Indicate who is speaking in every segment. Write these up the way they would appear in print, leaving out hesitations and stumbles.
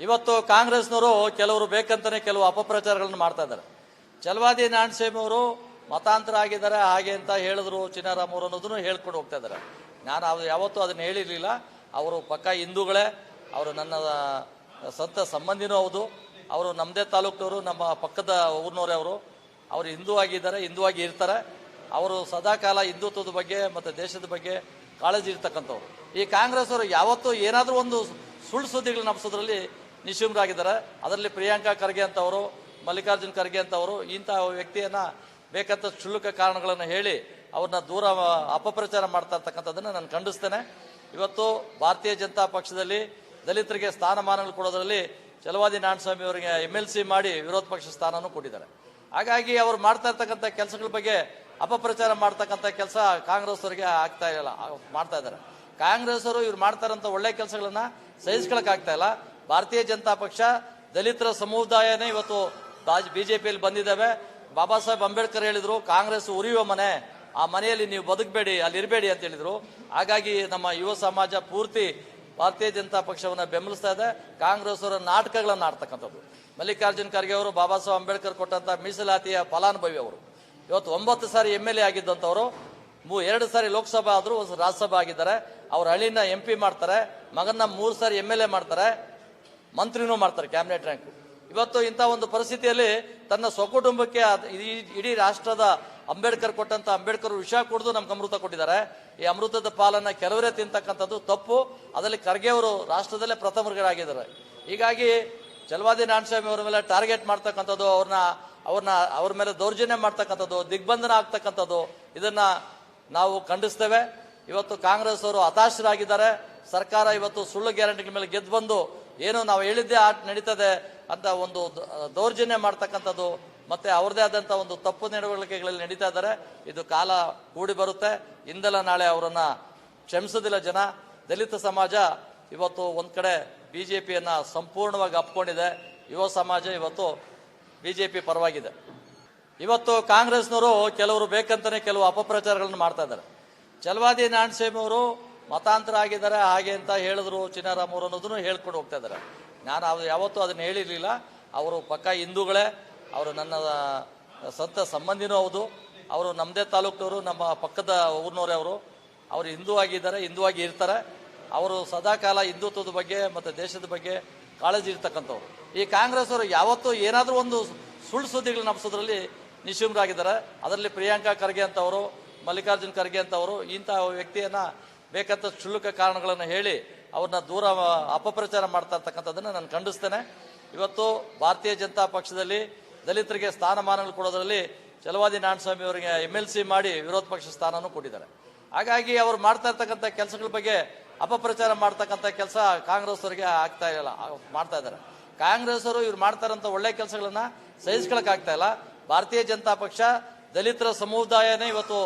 Speaker 1: ಇವತ್ತು ಕಾಂಗ್ರೆಸ್ನವರು ಕೆಲವರು ಬೇಕಂತಾನೆ ಕೆಲವು ಅಪಪ್ರಚಾರಗಳನ್ನು ಮಾಡ್ತಾ ಇದ್ದಾರೆ. ಛಲವಾದಿ ನಾರಾಯಣಸ್ವಾಮಿ ಅವರು ಮತಾಂತರ ಆಗಿದ್ದಾರೆ ಹಾಗೆ ಅಂತ ಹೇಳಿದ್ರು ಚಿನ್ನಾರಾಮ್ ಅವರು ಅನ್ನೋದನ್ನು ಹೇಳ್ಕೊಂಡು ಹೋಗ್ತಾ ಇದ್ದಾರೆ. ನಾನು ಯಾವತ್ತೂ ಅದನ್ನ ಹೇಳಿರಲಿಲ್ಲ. ಅವರು ಪಕ್ಕ ಹಿಂದೂಗಳೇ, ಅವರು ನನ್ನ ಸ್ವಂತ ಸಂಬಂಧಿನೂ ಹೌದು. ಅವರು ನಮ್ಮದೇ ತಾಲೂಕಿನವರು, ನಮ್ಮ ಪಕ್ಕದ ಊರಿನವರೇ. ಅವರು ಹಿಂದೂ ಆಗಿದ್ದಾರೆ, ಹಿಂದೂ ಆಗಿ ಇರ್ತಾರೆ. ಅವರು ಸದಾಕಾಲ ಹಿಂದುತ್ವದ ಬಗ್ಗೆ ಮತ್ತು ದೇಶದ ಬಗ್ಗೆ ಕಾಳಜಿ ಇರ್ತಕ್ಕಂಥವ್ರು. ಈ ಕಾಂಗ್ರೆಸ್ ಅವರು ಯಾವತ್ತೂ ಏನಾದರೂ ಒಂದು ಸುಳ್ಳು ಸುದ್ದಿಗಳನ್ನ ಹಬ್ಸೋದ್ರಲ್ಲಿ ನಿಶುಮ್ರಾಗಿದ್ದಾರೆ. ಅದರಲ್ಲಿ ಪ್ರಿಯಾಂಕಾ ಖರ್ಗೆ ಅಂತವರು, ಮಲ್ಲಿಕಾರ್ಜುನ್ ಖರ್ಗೆ ಅಂತವರು ಇಂಥ ವ್ಯಕ್ತಿಯನ್ನ ಬೇಕಂತ ಕ್ಷುಲ್ಲಕ ಕಾರಣಗಳನ್ನು ಹೇಳಿ ಅವ್ರನ್ನ ದೂರ ಅಪಪ್ರಚಾರ ಮಾಡ್ತಾ ಇರ್ತಕ್ಕಂಥದ್ದನ್ನು ನಾನು ಖಂಡಿಸ್ತೇನೆ. ಇವತ್ತು ಭಾರತೀಯ ಜನತಾ ಪಕ್ಷದಲ್ಲಿ ದಲಿತರಿಗೆ ಸ್ಥಾನಮಾನಗಳು ಕೊಡೋದ್ರಲ್ಲಿ ಛಲವಾದಿ ನಾರಾಯಣಸ್ವಾಮಿ ಅವರಿಗೆ MLC ಮಾಡಿ ವಿರೋಧ ಪಕ್ಷ ಸ್ಥಾನನೂ ಕೊಟ್ಟಿದ್ದಾರೆ. ಹಾಗಾಗಿ ಅವರು ಮಾಡ್ತಾ ಇರ್ತಕ್ಕಂಥ ಕೆಲಸಗಳ ಬಗ್ಗೆ ಅಪಪ್ರಚಾರ ಮಾಡ್ತಕ್ಕಂಥ ಕೆಲಸ ಕಾಂಗ್ರೆಸ್ ಅವರಿಗೆ ಮಾಡ್ತಾ ಇದ್ದಾರೆ. ಕಾಂಗ್ರೆಸ್ ಅವರು ಇವ್ರು ಮಾಡ್ತಾರಂತ ಒಳ್ಳೆ ಕೆಲಸಗಳನ್ನ ಸಹಿಸ್ಕೊಳಕ್ ಆಗ್ತಾ ಇಲ್ಲ. ಭಾರತೀಯ ಜನತಾ ಪಕ್ಷ ದಲಿತರ ಸಮುದಾಯನೇ ಇವತ್ತು ಬಿಜೆಪಿಯಲ್ಲಿ ಬಂದಿದ್ದಾವೆ. ಬಾಬಾ ಸಾಹೇಬ್ ಅಂಬೇಡ್ಕರ್ ಹೇಳಿದ್ರು, ಕಾಂಗ್ರೆಸ್ ಉರಿಯುವ ಮನೆ, ಆ ಮನೆಯಲ್ಲಿ ನೀವು ಬದುಕಬೇಡಿ, ಅಲ್ಲಿ ಇರಬೇಡಿ ಅಂತ ಹೇಳಿದ್ರು. ಹಾಗಾಗಿ ನಮ್ಮ ಯುವ ಸಮಾಜ ಪೂರ್ತಿ ಭಾರತೀಯ ಜನತಾ ಪಕ್ಷವನ್ನ ಬೆಂಬಲಿಸ್ತಾ ಇದೆ. ಕಾಂಗ್ರೆಸ್ ಅವರ ನಾಟಕಗಳನ್ನು ಆಡ್ತಕ್ಕಂಥದ್ದು. ಮಲ್ಲಿಕಾರ್ಜುನ್ ಖರ್ಗೆ ಅವರು ಬಾಬಾ ಸಾಹೇಬ್ ಅಂಬೇಡ್ಕರ್ ಕೊಟ್ಟಂತ ಮೀಸಲಾತಿಯ ಫಲಾನುಭವಿ. ಅವರು ಇವತ್ತು 9 ಸಾರಿ MLA ಆಗಿದ್ದಂಥವ್ರು, 2 ಸಾರಿ ಲೋಕಸಭಾ ಆದರೂ ಒಂದು ರಾಜ್ಯಸಭಾ ಆಗಿದ್ದಾರೆ. ಅವ್ರ ಹಳ್ಳಿನ MP ಮಾಡ್ತಾರೆ, ಮಗನ್ನ 3 ಸಾರಿ MLA ಮಾಡ್ತಾರೆ, ಮಂತ್ರಿನೂ ಮಾಡ್ತಾರೆ, ಕ್ಯಾಬಿನೆಟ್ ರ್ಯಾಂಕ್. ಇವತ್ತು ಇಂಥ ಒಂದು ಪರಿಸ್ಥಿತಿಯಲ್ಲಿ ತನ್ನ ಸ್ವಕುಟುಂಬಕ್ಕೆ ಇಡೀ ರಾಷ್ಟ್ರದ ಅಂಬೇಡ್ಕರ್ ಕೊಟ್ಟಂತ ಅಂಬೇಡ್ಕರ್ ವಿಷ ಕುಡಿದು ನಮ್ಗೆ ಅಮೃತ ಕೊಟ್ಟಿದ್ದಾರೆ. ಈ ಅಮೃತದ ಪಾಲನ್ನ ಕೆಲವರೇ ತಿಂತಕ್ಕಂಥದ್ದು ತಪ್ಪು. ಅದರಲ್ಲಿ ಖರ್ಗೆ ಅವರು ರಾಷ್ಟ್ರದಲ್ಲೇ ಪ್ರಥಮರಾಗಿದ್ದಾರೆ. ಹೀಗಾಗಿ ಛಲವಾದಿ ನಾರಾಯಣಸ್ವಾಮಿ ಅವರ ಮೇಲೆ ಟಾರ್ಗೆಟ್ ಮಾಡ್ತಕ್ಕಂಥದ್ದು, ಅವ್ರ ಮೇಲೆ ದೌರ್ಜನ್ಯ ಮಾಡ್ತಕ್ಕಂಥದ್ದು, ದಿಗ್ಬಂಧನ ಆಗ್ತಕ್ಕಂಥದ್ದು, ಇದನ್ನ ನಾವು ಖಂಡಿಸ್ತೇವೆ. ಇವತ್ತು ಕಾಂಗ್ರೆಸ್ ಅವರು ಹತಾಶರಾಗಿದ್ದಾರೆ. ಸರ್ಕಾರ ಇವತ್ತು ಸುಳ್ಳು ಗ್ಯಾರಂಟಿಗಳ ಮೇಲೆ ಗೆದ್ದು ಬಂದು ಏನು ನಾವು ಹೇಳಿದ್ದೇ ನಡೀತದೆ ಅಂತ ಒಂದು ದೌರ್ಜನ್ಯ ಮಾಡ್ತಕ್ಕಂಥದ್ದು ಮತ್ತೆ ಅವ್ರದೇ ಆದಂತ ಒಂದು ತಪ್ಪು ನಡವಳಿಕೆಗಳಲ್ಲಿ ನಡೀತಾ ಇದ್ದಾರೆ. ಇದು ಕಾಲ ಕೂಡಿ ಬರುತ್ತೆ. ಇಂದಲ್ಲ ನಾಳೆ ಅವರನ್ನ ಕ್ಷಮಿಸೋದಿಲ್ಲ ಜನ. ದಲಿತ ಸಮಾಜ ಇವತ್ತು ಒಂದ್ ಕಡೆ ಬಿಜೆಪಿಯನ್ನ ಸಂಪೂರ್ಣವಾಗಿ ಅಪ್ಕೊಂಡಿದೆ. ಯುವ ಸಮಾಜ ಇವತ್ತು ಬಿಜೆಪಿ ಪರವಾಗಿದೆ. ಇವತ್ತು ಕಾಂಗ್ರೆಸ್ನವರು ಕೆಲವರು ಬೇಕಂತಾನೆ ಕೆಲವು ಅಪಪ್ರಚಾರಗಳನ್ನು ಮಾಡ್ತಾ ಇದ್ದಾರೆ. ಛಲವಾದಿ ನಾರಾಯಣಸ್ವಾಮಿ ಅವರು ಮತಾಂತರ ಆಗಿದ್ದಾರೆ ಹಾಗೆ ಅಂತ ಹೇಳಿದ್ರು ಚಿನ್ನಾರಾಮ್ ಅವರು ಅನ್ನೋದನ್ನು ಹೇಳ್ಕೊಂಡು ಹೋಗ್ತಾ ಇದ್ದಾರೆ. ನಾನು ಯಾವತ್ತೂ ಅದನ್ನ ಹೇಳಿರಲಿಲ್ಲ. ಅವರು ಪಕ್ಕ ಹಿಂದೂಗಳೇ, ಅವರು ನನ್ನ ಸ್ವಂತ ಸಂಬಂಧಿನೂ ಹೌದು. ಅವರು ನಮ್ಮದೇ ತಾಲೂಕಿನವರು, ನಮ್ಮ ಪಕ್ಕದ ಊರಿನವರೇ. ಅವರು ಹಿಂದೂ ಆಗಿದ್ದಾರೆ, ಹಿಂದೂ ಆಗಿ ಇರ್ತಾರೆ. ಅವರು ಸದಾಕಾಲ ಹಿಂದುತ್ವದ ಬಗ್ಗೆ ಮತ್ತು ದೇಶದ ಬಗ್ಗೆ ಕಾಳಜಿ ಇರ್ತಕ್ಕಂಥವ್ರು. ಈ ಕಾಂಗ್ರೆಸ್ ಅವರು ಯಾವತ್ತೂ ಏನಾದರೂ ಒಂದು ಸುಳ್ಳು ಸುದ್ದಿಗಳನ್ನ ಹಬ್ಸೋದ್ರಲ್ಲಿ ನಿಶುಮ್ರಾಗಿದ್ದಾರೆ. ಅದರಲ್ಲಿ ಪ್ರಿಯಾಂಕಾ ಖರ್ಗೆ ಅಂತವರು, ಮಲ್ಲಿಕಾರ್ಜುನ್ ಖರ್ಗೆ ಅಂತವರು ಇಂಥ ವ್ಯಕ್ತಿಯನ್ನ ಬೇಕಂತ ಕ್ಷುಲ್ಲಕ ಕಾರಣಗಳನ್ನು ಹೇಳಿ ಅವ್ರನ್ನ ದೂರ ಅಪಪ್ರಚಾರ ಮಾಡ್ತಾ ಇರ್ತಕ್ಕಂಥದ್ದನ್ನು ನಾನು ಖಂಡಿಸ್ತೇನೆ. ಇವತ್ತು ಭಾರತೀಯ ಜನತಾ ಪಕ್ಷದಲ್ಲಿ ದಲಿತರಿಗೆ ಸ್ಥಾನಮಾನಗಳು ಕೊಡೋದ್ರಲ್ಲಿ ಛಲವಾದಿ ನಾರಾಯಣಸ್ವಾಮಿ ಅವರಿಗೆ MLC ಮಾಡಿ ವಿರೋಧ ಪಕ್ಷ ಸ್ಥಾನನೂ ಕೊಟ್ಟಿದ್ದಾರೆ. ಹಾಗಾಗಿ ಅವರು ಮಾಡ್ತಾ ಇರ್ತಕ್ಕಂಥ ಕೆಲಸಗಳ ಬಗ್ಗೆ ಅಪಪ್ರಚಾರ ಮಾಡ್ತಕ್ಕಂಥ ಕೆಲಸ ಕಾಂಗ್ರೆಸ್ ಅವರಿಗೆ ಮಾಡ್ತಾ ಇದ್ದಾರೆ. ಕಾಂಗ್ರೆಸ್ ಅವರು ಇವ್ರು ಮಾಡ್ತಾರಂತ ಒಳ್ಳೆ ಕೆಲಸಗಳನ್ನ ಸಹಿಸ್ಕೊಳಕ್ ಆಗ್ತಾ ಇಲ್ಲ. ಭಾರತೀಯ ಜನತಾ ಪಕ್ಷ ದಲಿತರ ಸಮುದಾಯನೇ ಇವತ್ತು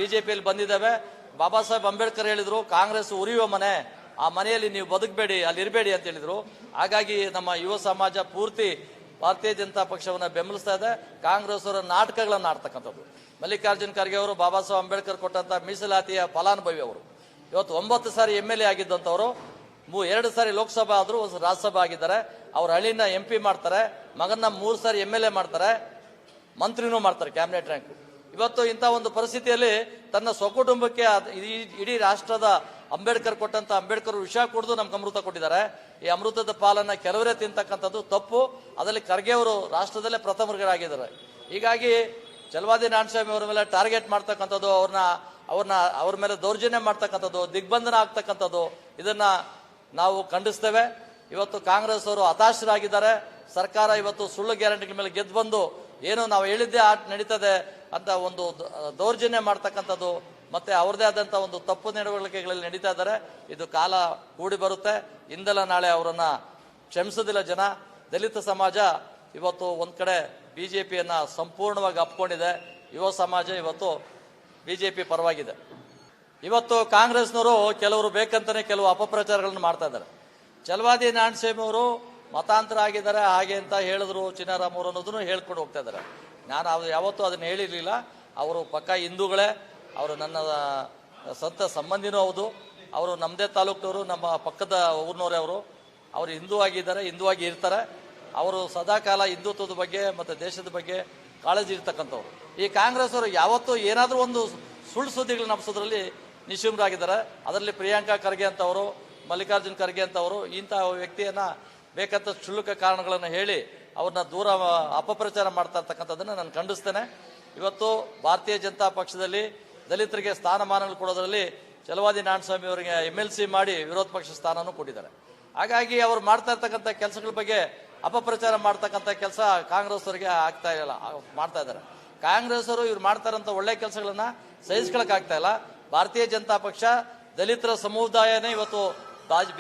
Speaker 1: ಬಿಜೆಪಿಯಲ್ಲಿ ಬಂದಿದ್ದಾವೆ. ಬಾಬಾ ಸಾಹೇಬ್ ಅಂಬೇಡ್ಕರ್ ಹೇಳಿದ್ರು, ಕಾಂಗ್ರೆಸ್ ಉರಿಯುವ ಮನೆ, ಆ ಮನೆಯಲ್ಲಿ ನೀವು ಬದುಕಬೇಡಿ, ಅಲ್ಲಿ ಇರಬೇಡಿ ಅಂತ ಹೇಳಿದ್ರು. ಹಾಗಾಗಿ ನಮ್ಮ ಯುವ ಸಮಾಜ ಪೂರ್ತಿ ಭಾರತೀಯ ಜನತಾ ಪಕ್ಷವನ್ನ ಬೆಂಬಲಿಸ್ತಾ ಇದೆ. ಕಾಂಗ್ರೆಸ್ ಅವರ ನಾಟಕಗಳನ್ನು ಆಡ್ತಕ್ಕಂಥದ್ದು. ಮಲ್ಲಿಕಾರ್ಜುನ್ ಖರ್ಗೆ ಅವರು ಬಾಬಾ ಸಾಹೇಬ್ ಅಂಬೇಡ್ಕರ್ ಕೊಟ್ಟಂತ ಮೀಸಲಾತಿಯ ಫಲಾನುಭವಿ. ಅವರು ಇವತ್ತು 9 ಸಾರಿ MLA ಆಗಿದ್ದಂಥವ್ರು, 2 ಸಾರಿ ಲೋಕಸಭಾ ಆದರೂ ಒಂದು ರಾಜ್ಯಸಭಾ ಆಗಿದ್ದಾರೆ. ಅವ್ರ ಹಳ್ಳಿನ MP ಮಾಡ್ತಾರೆ, ಮಗನ್ನ 3 ಸಾರಿ MLA ಮಾಡ್ತಾರೆ, ಮಂತ್ರಿನೂ ಮಾಡ್ತಾರೆ, ಕ್ಯಾಬಿನೆಟ್ ರ್ಯಾಂಕ್. ಇವತ್ತು ಇಂಥ ಒಂದು ಪರಿಸ್ಥಿತಿಯಲ್ಲಿ ತನ್ನ ಸ್ವಕುಟುಂಬಕ್ಕೆ ಇಡೀ ರಾಷ್ಟ್ರದ ಅಂಬೇಡ್ಕರ್ ಕೊಟ್ಟಂತ ಅಂಬೇಡ್ಕರ್ ವಿಷ ಕುಡಿದು ನಮ್ಗೆ ಅಮೃತ ಕೊಟ್ಟಿದ್ದಾರೆ. ಈ ಅಮೃತದ ಪಾಲನ್ನ ಕೆಲವರೇ ತಿಂತಕ್ಕಂಥದ್ದು ತಪ್ಪು. ಅದರಲ್ಲಿ ಖರ್ಗೆ ಅವರು ರಾಷ್ಟ್ರದಲ್ಲೇ ಪ್ರಥಮರಾಗಿದ್ದಾರೆ. ಹೀಗಾಗಿ ಛಲವಾದಿ ನಾರಾಯಣಸ್ವಾಮಿ ಅವರ ಮೇಲೆ ಟಾರ್ಗೆಟ್ ಮಾಡ್ತಕ್ಕಂಥದ್ದು, ಅವ್ರ ಮೇಲೆ ದೌರ್ಜನ್ಯ ಮಾಡ್ತಕ್ಕಂಥದ್ದು, ದಿಗ್ಬಂಧನ ಆಗ್ತಕ್ಕಂಥದ್ದು, ಇದನ್ನ ನಾವು ಖಂಡಿಸ್ತೇವೆ. ಇವತ್ತು ಕಾಂಗ್ರೆಸ್ ಅವರು ಹತಾಶರಾಗಿದ್ದಾರೆ. ಸರ್ಕಾರ ಇವತ್ತು ಸುಳ್ಳು ಗ್ಯಾರಂಟಿಗಳ ಮೇಲೆ ಗೆದ್ದು ಬಂದು ಏನು ನಾವು ಹೇಳಿದ್ದೇ ನಡೀತದೆ ಅಂತ ಒಂದು ದೌರ್ಜನ್ಯ ಮಾಡ್ತಕ್ಕಂಥದ್ದು ಮತ್ತೆ ಅವ್ರದೇ ಆದಂತ ಒಂದು ತಪ್ಪು ನಡವಳಿಕೆಗಳಲ್ಲಿ ನಡೀತಾ ಇದ್ದಾರೆ. ಇದು ಕಾಲ ಕೂಡಿ ಬರುತ್ತೆ. ಇಂದಲ್ಲ ನಾಳೆ ಅವರನ್ನ ಕ್ಷಮಿಸೋದಿಲ್ಲ ಜನ. ದಲಿತ ಸಮಾಜ ಇವತ್ತು ಒಂದ್ ಕಡೆ ಬಿಜೆಪಿಯನ್ನ ಸಂಪೂರ್ಣವಾಗಿ ಅಪ್ಕೊಂಡಿದೆ. ಯುವ ಸಮಾಜ ಇವತ್ತು ಬಿಜೆಪಿ ಪರವಾಗಿದೆ. ಇವತ್ತು ಕಾಂಗ್ರೆಸ್ನವರು ಕೆಲವರು ಬೇಕಂತಾನೆ ಕೆಲವು ಅಪಪ್ರಚಾರಗಳನ್ನು ಮಾಡ್ತಾ ಇದ್ದಾರೆ. ಛಲವಾದಿ ನಾರಾಯಣಸ್ವಾಮಿ ಅವರು ಮತಾಂತರ ಆಗಿದ್ದಾರೆ ಹಾಗೆ ಅಂತ ಹೇಳಿದ್ರು ಚಿನ್ನಾರಾಮ್ ಅವರು ಅನ್ನೋದನ್ನು ಹೇಳ್ಕೊಂಡು ಹೋಗ್ತಾ ಇದ್ದಾರೆ. ನಾನು ಯಾವತ್ತೂ ಅದನ್ನ ಹೇಳಿರಲಿಲ್ಲ. ಅವರು ಪಕ್ಕ ಹಿಂದೂಗಳೇ, ಅವರು ನನ್ನ ಸ್ವಂತ ಸಂಬಂಧಿನೂ ಹೌದು. ಅವರು ನಮ್ಮದೇ ತಾಲೂಕಿನವರು, ನಮ್ಮ ಪಕ್ಕದ ಊರಿನವರೇ. ಅವರು ಹಿಂದೂ ಆಗಿದ್ದಾರೆ, ಹಿಂದೂವಾಗಿ ಇರ್ತಾರೆ. ಅವರು ಸದಾಕಾಲ ಹಿಂದುತ್ವದ ಬಗ್ಗೆ ಮತ್ತು ದೇಶದ ಬಗ್ಗೆ ಕಾಳಜಿ ಇರ್ತಕ್ಕಂಥವ್ರು. ಈ ಕಾಂಗ್ರೆಸ್ ಅವರು ಯಾವತ್ತೂ ಏನಾದರೂ ಒಂದು ಸುಳ್ಳು ಸುದ್ದಿಗಳನ್ನ ಹಬ್ಸೋದ್ರಲ್ಲಿ ನಿಶುಮ್ರಾಗಿದ್ದಾರೆ. ಅದರಲ್ಲಿ ಪ್ರಿಯಾಂಕಾ ಖರ್ಗೆ ಅಂತವರು, ಮಲ್ಲಿಕಾರ್ಜುನ್ ಖರ್ಗೆ ಅಂತವರು ಇಂಥ ವ್ಯಕ್ತಿಯನ್ನ ಬೇಕಂತ ಕ್ಷುಲ್ಲಕ ಕಾರಣಗಳನ್ನು ಹೇಳಿ ಅವ್ರನ್ನ ದೂರ ಅಪಪ್ರಚಾರ ಮಾಡ್ತಾ ಇರ್ತಕ್ಕಂಥದ್ದನ್ನು ನಾನು ಖಂಡಿಸ್ತೇನೆ. ಇವತ್ತು ಭಾರತೀಯ ಜನತಾ ಪಕ್ಷದಲ್ಲಿ ದಲಿತರಿಗೆ ಸ್ಥಾನಮಾನಗಳು ಕೊಡೋದ್ರಲ್ಲಿ ಛಲವಾದಿ ನಾರಾಯಣಸ್ವಾಮಿ ಅವರಿಗೆ MLC ಮಾಡಿ ವಿರೋಧ ಪಕ್ಷ ಸ್ಥಾನನೂ ಕೊಟ್ಟಿದ್ದಾರೆ. ಹಾಗಾಗಿ ಅವರು ಮಾಡ್ತಾ ಇರ್ತಕ್ಕಂಥ ಕೆಲಸಗಳ ಬಗ್ಗೆ ಅಪಪ್ರಚಾರ ಮಾಡ್ತಕ್ಕಂಥ ಕೆಲಸ ಕಾಂಗ್ರೆಸ್ ಅವರಿಗೆ ಮಾಡ್ತಾ ಇದ್ದಾರೆ. ಕಾಂಗ್ರೆಸ್ ಅವರು ಇವ್ರು ಮಾಡ್ತಾರಂತ ಒಳ್ಳೆ ಕೆಲಸಗಳನ್ನ ಸಹಿಸ್ಕೊಳಕ್ ಆಗ್ತಾ ಇಲ್ಲ. ಭಾರತೀಯ ಜನತಾ ಪಕ್ಷ ದಲಿತರ ಸಮುದಾಯನೇ ಇವತ್ತು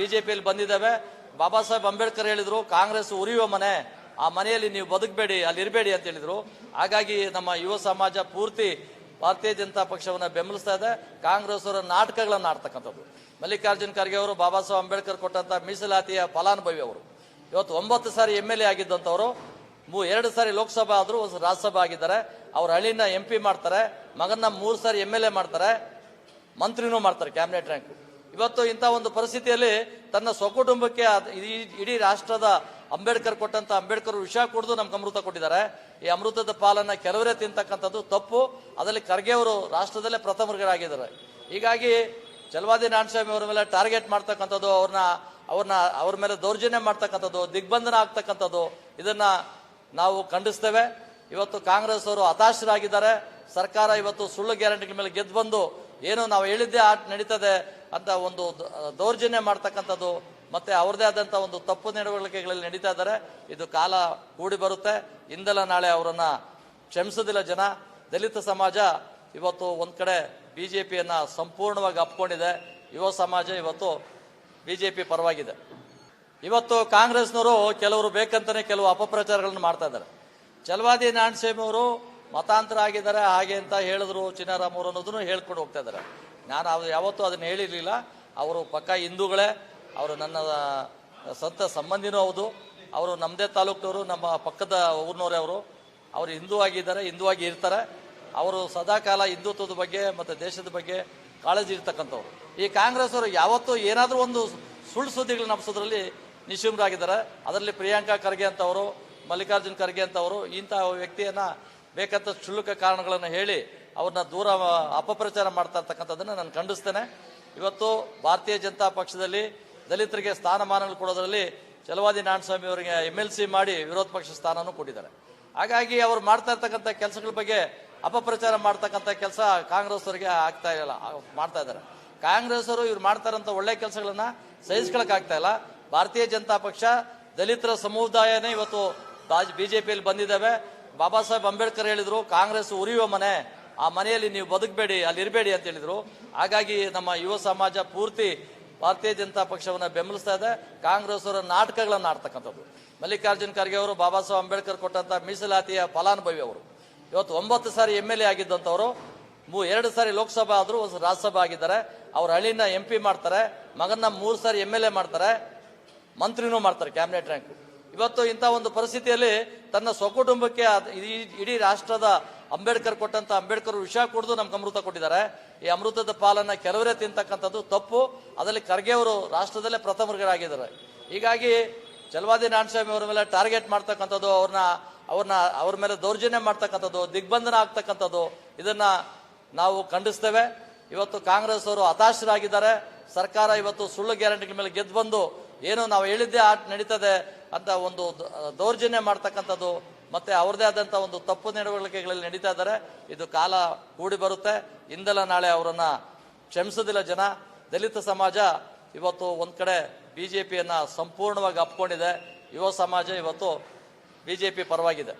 Speaker 1: ಬಿಜೆಪಿಯಲ್ಲಿ ಬಂದಿದ್ದಾವೆ. ಬಾಬಾ ಸಾಹೇಬ್ ಅಂಬೇಡ್ಕರ್ ಹೇಳಿದ್ರು, ಕಾಂಗ್ರೆಸ್ ಉರಿಯುವ ಮನೆ, ಆ ಮನೆಯಲ್ಲಿ ನೀವು ಬದುಕಬೇಡಿ, ಅಲ್ಲಿ ಇರಬೇಡಿ ಅಂತ ಹೇಳಿದ್ರು. ಹಾಗಾಗಿ ನಮ್ಮ ಯುವ ಸಮಾಜ ಪೂರ್ತಿ ಭಾರತೀಯ ಜನತಾ ಪಕ್ಷವನ್ನ ಬೆಂಬಲಿಸ್ತಾ ಇದೆ. ಕಾಂಗ್ರೆಸ್ ಅವರ ನಾಟಕಗಳನ್ನು ಆಡ್ತಕ್ಕಂಥದ್ದು. ಮಲ್ಲಿಕಾರ್ಜುನ್ ಖರ್ಗೆ ಅವರು ಬಾಬಾ ಸಾಹೇಬ್ ಅಂಬೇಡ್ಕರ್ ಕೊಟ್ಟಂತ ಮೀಸಲಾತಿಯ ಫಲಾನುಭವಿ ಅವರು. ಇವತ್ತು 9 ಸಾರಿ MLA ಆಗಿದ್ದಂಥವರು 2 ಸಾರಿ ಲೋಕಸಭಾ ಆದರೂ ಒಂದು ರಾಜ್ಯಸಭಾ ಆಗಿದ್ದಾರೆ. ಅವ್ರ ಹಳ್ಳಿನ MP ಮಾಡ್ತಾರೆ, ಮಗನ್ನ 3 ಸಾರಿ MLA ಮಾಡ್ತಾರೆ, ಮಂತ್ರಿನೂ ಮಾಡ್ತಾರೆ, ಕ್ಯಾಬಿನೆಟ್ ರ್ಯಾಂಕ್. ಇವತ್ತು ಇಂಥ ಒಂದು ಪರಿಸ್ಥಿತಿಯಲ್ಲಿ ತನ್ನ ಸ್ವಕುಟುಂಬಕ್ಕೆ ಇಡೀ ರಾಷ್ಟ್ರದ ಅಂಬೇಡ್ಕರ್ ಕೊಟ್ಟಂತ ಅಂಬೇಡ್ಕರ್ ವಿಷ ಕುಡಿದು ನಮ್ಗೆ ಅಮೃತ ಕೊಟ್ಟಿದ್ದಾರೆ. ಈ ಅಮೃತದ ಪಾಲನ್ನ ಕೆಲವರೇ ತಿಂತಕ್ಕಂಥದ್ದು ತಪ್ಪು. ಅದರಲ್ಲಿ ಖರ್ಗೆ ಅವರು ರಾಷ್ಟ್ರದಲ್ಲೇ ಪ್ರಥಮರಾಗಿದ್ದಾರೆ. ಹೀಗಾಗಿ ಛಲವಾದಿ ನಾರಾಯಣಸ್ವಾಮಿ ಅವರ ಮೇಲೆ ಟಾರ್ಗೆಟ್ ಮಾಡ್ತಕ್ಕಂಥದ್ದು, ಅವ್ರ ಮೇಲೆ ದೌರ್ಜನ್ಯ ಮಾಡ್ತಕ್ಕಂಥದ್ದು, ದಿಗ್ಬಂಧನ ಆಗ್ತಕ್ಕಂಥದ್ದು, ಇದನ್ನ ನಾವು ಖಂಡಿಸ್ತೇವೆ. ಇವತ್ತು ಕಾಂಗ್ರೆಸ್ ಅವರು ಹತಾಶರಾಗಿದ್ದಾರೆ. ಸರ್ಕಾರ ಇವತ್ತು ಸುಳ್ಳು ಗ್ಯಾರಂಟಿಗಳ ಮೇಲೆ ಗೆದ್ದು ಬಂದು ಏನು ನಾವು ಹೇಳಿದ್ದೇ ನಡೀತದೆ ಅಂತ ಒಂದು ದೌರ್ಜನ್ಯ ಮಾಡ್ತಕ್ಕಂಥದ್ದು ಮತ್ತೆ ಅವ್ರದೇ ಆದಂತ ಒಂದು ತಪ್ಪು ನಡವಳಿಕೆಗಳಲ್ಲಿ ನಡೀತಾ ಇದ್ದಾರೆ. ಇದು ಕಾಲ ಕೂಡಿ ಬರುತ್ತೆ. ಇಂದಲ್ಲ ನಾಳೆ ಅವರನ್ನ ಕ್ಷಮಿಸೋದಿಲ್ಲ ಜನ. ದಲಿತ ಸಮಾಜ ಇವತ್ತು ಒಂದ್ ಕಡೆ ಬಿಜೆಪಿಯನ್ನ ಸಂಪೂರ್ಣವಾಗಿ ಅಪ್ಕೊಂಡಿದೆ. ಯುವ ಸಮಾಜ ಇವತ್ತು ಬಿಜೆಪಿ ಪರವಾಗಿದೆ. ಇವತ್ತು ಕಾಂಗ್ರೆಸ್ನವರು ಕೆಲವರು ಬೇಕಂತಾನೆ ಕೆಲವು ಅಪಪ್ರಚಾರಗಳನ್ನು ಮಾಡ್ತಾ ಇದ್ದಾರೆ. ಛಲವಾದಿ ನಾರಾಯಣಸ್ವಾಮಿ ಅವರು ಮತಾಂತರ ಆಗಿದ್ದಾರೆ ಹಾಗೆ ಅಂತ ಹೇಳಿದ್ರು, ಚಿನ್ನಾರಾಮ್ ಅವರು ಅನ್ನೋದನ್ನು ಹೇಳ್ಕೊಂಡು ಹೋಗ್ತಾ ಇದ್ದಾರೆ. ನಾನು ಯಾವತ್ತೂ ಅದನ್ನ ಹೇಳಿರ್ಲಿಲ್ಲ. ಅವರು ಪಕ್ಕ ಹಿಂದೂಗಳೇ, ಅವರು ನನ್ನ ಸ್ವಂತ ಸಂಬಂಧಿನೂ ಹೌದು. ಅವರು ನಮ್ಮದೇ ತಾಲೂಕಿನವರು, ನಮ್ಮ ಪಕ್ಕದ ಊರಿನವರೇ. ಅವರು ಹಿಂದೂ ಆಗಿದ್ದಾರೆ, ಹಿಂದೂವಾಗಿ ಇರ್ತಾರೆ. ಅವರು ಸದಾಕಾಲ ಹಿಂದುತ್ವದ ಬಗ್ಗೆ ಮತ್ತು ದೇಶದ ಬಗ್ಗೆ ಕಾಳಜಿ ಇರ್ತಕ್ಕಂಥವ್ರು. ಈ ಕಾಂಗ್ರೆಸ್ ಅವರು ಯಾವತ್ತೂ ಏನಾದರೂ ಒಂದು ಸುಳ್ಳು ಸುದ್ದಿಗಳನ್ನ ಹಬ್ಸೋದ್ರಲ್ಲಿ ನಿಶುಮ್ರಾಗಿದ್ದಾರೆ. ಅದರಲ್ಲಿ ಪ್ರಿಯಾಂಕಾ ಖರ್ಗೆ ಅಂತವರು, ಮಲ್ಲಿಕಾರ್ಜುನ್ ಖರ್ಗೆ ಅಂತವರು ಇಂಥ ವ್ಯಕ್ತಿಯನ್ನ ಬೇಕಂತ ಕ್ಷುಲ್ಲಕ ಕಾರಣಗಳನ್ನು ಹೇಳಿ ಅವ್ರನ್ನ ದೂರ ಅಪಪ್ರಚಾರ ಮಾಡ್ತಾ ಇರ್ತಕ್ಕಂಥದ್ದನ್ನು ನಾನು ಖಂಡಿಸ್ತೇನೆ. ಇವತ್ತು ಭಾರತೀಯ ಜನತಾ ಪಕ್ಷದಲ್ಲಿ ದಲಿತರಿಗೆ ಸ್ಥಾನಮಾನಗಳು ಕೊಡೋದ್ರಲ್ಲಿ ಛಲವಾದಿ ನಾರಾಯಣಸ್ವಾಮಿ ಅವರಿಗೆ MLC ಮಾಡಿ ವಿರೋಧ ಪಕ್ಷ ಸ್ಥಾನನೂ ಕೊಟ್ಟಿದ್ದಾರೆ. ಹಾಗಾಗಿ ಅವರು ಮಾಡ್ತಾ ಇರ್ತಕ್ಕಂಥ ಕೆಲಸಗಳ ಬಗ್ಗೆ ಅಪಪ್ರಚಾರ ಮಾಡ್ತಕ್ಕಂಥ ಕೆಲಸ ಕಾಂಗ್ರೆಸ್ ಅವರಿಗೆ ಮಾಡ್ತಾ ಇದ್ದಾರೆ. ಕಾಂಗ್ರೆಸ್ ಅವರು ಇವ್ರು ಮಾಡ್ತಾರಂತ ಒಳ್ಳೆ ಕೆಲಸಗಳನ್ನ ಸಹಿಸ್ಕೊಳಕ್ ಆಗ್ತಾ ಇಲ್ಲ. ಭಾರತೀಯ ಜನತಾ ಪಕ್ಷ ದಲಿತರ ಸಮುದಾಯನೇ ಇವತ್ತು ಬಿಜೆಪಿಯಲ್ಲಿ ಬಂದಿದ್ದಾವೆ. ಬಾಬಾ ಸಾಹೇಬ್ ಅಂಬೇಡ್ಕರ್ ಹೇಳಿದ್ರು, ಕಾಂಗ್ರೆಸ್ ಉರಿಯುವ ಮನೆ, ಆ ಮನೆಯಲ್ಲಿ ನೀವು ಬದುಕಬೇಡಿ, ಅಲ್ಲಿ ಇರಬೇಡಿ ಅಂತ ಹೇಳಿದ್ರು. ಹಾಗಾಗಿ ನಮ್ಮ ಯುವ ಸಮಾಜ ಪೂರ್ತಿ ಭಾರತೀಯ ಜನತಾ ಪಕ್ಷವನ್ನ ಬೆಂಬಲಿಸ್ತಾ ಇದೆ. ಕಾಂಗ್ರೆಸ್ ಅವರ ನಾಟಕಗಳನ್ನು ಆಡ್ತಕ್ಕಂಥದ್ದು. ಮಲ್ಲಿಕಾರ್ಜುನ್ ಖರ್ಗೆ ಅವರು ಬಾಬಾ ಸಾಹೇಬ್ ಅಂಬೇಡ್ಕರ್ ಕೊಟ್ಟಂತ ಮೀಸಲಾತಿಯ ಫಲಾನುಭವಿ ಅವರು. ಇವತ್ತು 9 ಸಾರಿ MLA ಆಗಿದ್ದಂಥವರು 2 ಸಾರಿ ಲೋಕಸಭಾ ಆದರೂ ಒಂದು ರಾಜ್ಯಸಭಾ ಆಗಿದ್ದಾರೆ. ಅವ್ರ ಹಳ್ಳಿನ MP ಮಾಡ್ತಾರೆ, ಮಗನ್ನ 3 ಸಾರಿ MLA ಮಾಡ್ತಾರೆ, ಮಂತ್ರಿನೂ ಮಾಡ್ತಾರೆ, ಕ್ಯಾಬಿನೆಟ್ ರ್ಯಾಂಕ್. ಇವತ್ತು ಇಂಥ ಒಂದು ಪರಿಸ್ಥಿತಿಯಲ್ಲಿ ತನ್ನ ಸ್ವಕುಟುಂಬಕ್ಕೆ ಇಡೀ ರಾಷ್ಟ್ರದ ಅಂಬೇಡ್ಕರ್ ಕೊಟ್ಟಂತ ಅಂಬೇಡ್ಕರ್ ವಿಷ ಕುಡಿದು ನಮ್ಗೆ ಅಮೃತ ಕೊಟ್ಟಿದ್ದಾರೆ. ಈ ಅಮೃತದ ಪಾಲನ್ನ ಕೆಲವರೇ ತಿಂತಕ್ಕಂಥದ್ದು ತಪ್ಪು. ಅದರಲ್ಲಿ ಖರ್ಗೆ ಅವರು ರಾಷ್ಟ್ರದಲ್ಲೇ ಪ್ರಥಮರಾಗಿದ್ದಾರೆ. ಹೀಗಾಗಿ ಛಲವಾದಿ ನಾರಾಯಣಸ್ವಾಮಿ ಅವರ ಮೇಲೆ ಟಾರ್ಗೆಟ್ ಮಾಡ್ತಕ್ಕಂಥದ್ದು, ಅವ್ರ ಮೇಲೆ ದೌರ್ಜನ್ಯ ಮಾಡ್ತಕ್ಕಂಥದ್ದು, ದಿಗ್ಬಂಧನ ಆಗ್ತಕ್ಕಂಥದ್ದು, ಇದನ್ನ ನಾವು ಖಂಡಿಸ್ತೇವೆ. ಇವತ್ತು ಕಾಂಗ್ರೆಸ್ ಅವರು ಹತಾಶರಾಗಿದ್ದಾರೆ. ಸರ್ಕಾರ ಇವತ್ತು ಸುಳ್ಳು ಗ್ಯಾರಂಟಿಗಳ ಮೇಲೆ ಗೆದ್ದು ಬಂದು ಏನು ನಾವು ಹೇಳಿದ್ದೇ ನಡೀತದೆ ಅಂತ ಒಂದು ದೌರ್ಜನ್ಯ ಮಾಡ್ತಕ್ಕಂಥದ್ದು ಮತ್ತೆ ಅವ್ರದೇ ಆದಂತ ಒಂದು ತಪ್ಪು ನಡವಳಿಕೆಗಳಲ್ಲಿ ನಡೀತಾ ಇದ್ದಾರೆ. ಇದು ಕಾಲ ಕೂಡಿ ಬರುತ್ತೆ. ಇಂದಲ್ಲ ನಾಳೆ ಅವರನ್ನ ಕ್ಷಮಿಸೋದಿಲ್ಲ ಜನ. ದಲಿತ ಸಮಾಜ ಇವತ್ತು ಒಂದ್ ಕಡೆ ಬಿಜೆಪಿಯನ್ನ ಸಂಪೂರ್ಣವಾಗಿ ಅಪ್ಕೊಂಡಿದೆ. ಯುವ ಸಮಾಜ ಇವತ್ತು ಬಿಜೆಪಿ ಪರವಾಗಿದೆ.